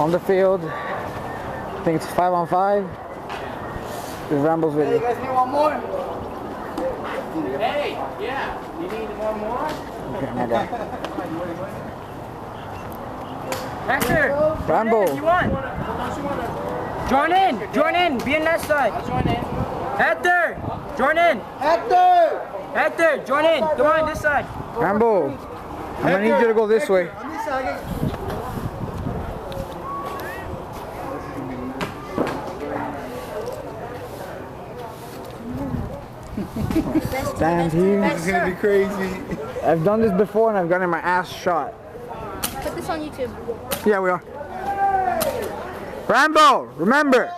On the field, I think it's 5-on-5. This Rambo's video. Hey, you guys need one more? Hey, yeah. You need one more? Okay, my guy. Hector! Rambo. If you want. Join in! Join in! Be in that side! I'll join in. Hector! Join in! Hector! Hector! Join in! Come on, this side! Rambo, I'm gonna need you to go this way. On this side. Stand here. This is gonna be crazy. I've done this before and I've gotten my ass shot. Put this on YouTube. Yeah, we are. Rambo, remember.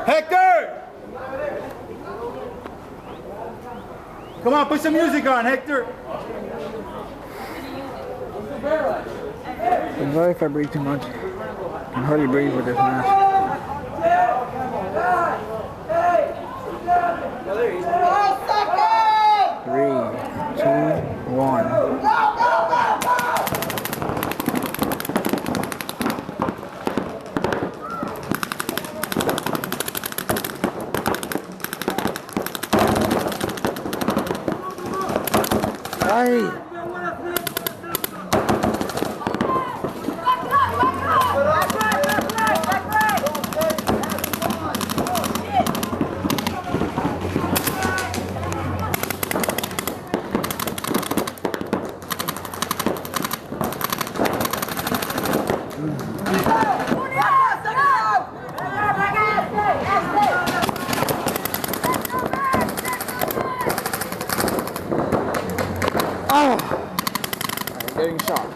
Hector! Come on, put some music on, Hector. I'm sorry if I breathe too much. I can hardly breathe with this mask. 3, 2, 1. Hey! Oh! I'm getting shot.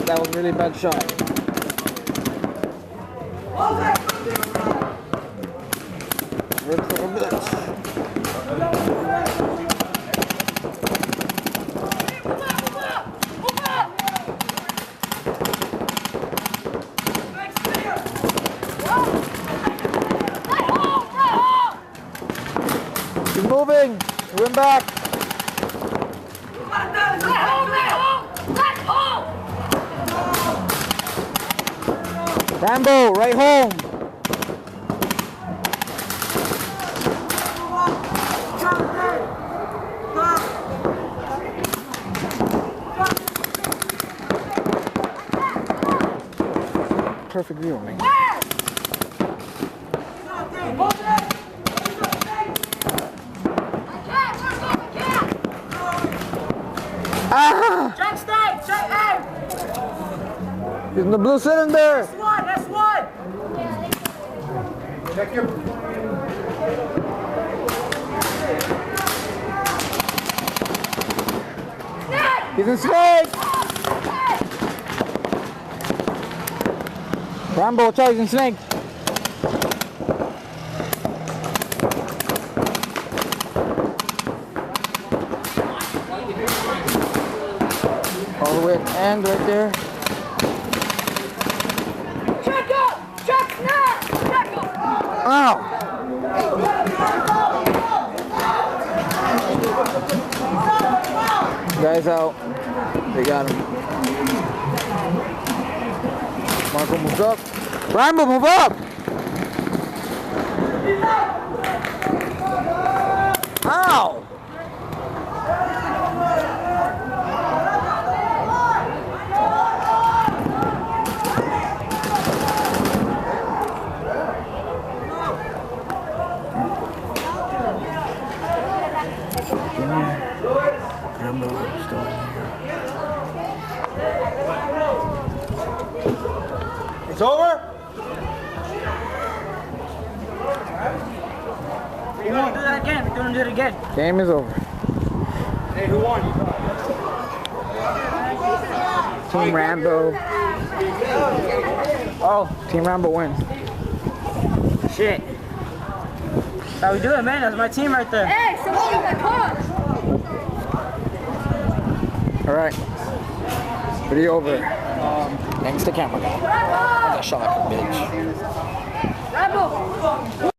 That was a really bad shot. Ripped little bits. He's moving. He went back. Rambo, right home. Perfect view of me. Ah! Jack, stay! Jack, He's in the blue cylinder. That's one! That's one! Check your... He's in snake. Rambo, try, he's in snake. All the way at the end, right there. Check up! Check snap! Check up! Ow! Guys out. They got him. Marco moves up. Rambo, move up! Ow! Rambo still in here. It's over? We're gonna do that again. We're gonna do it again. Game is over. Hey, who won? Team Rambo. Oh, Team Rambo wins. Shit. That's how we do it, man. That's my team right there. Hey, somebody's my coach. All right. Video over. Thanks to camera guy. I got shot like a bitch. Rambo.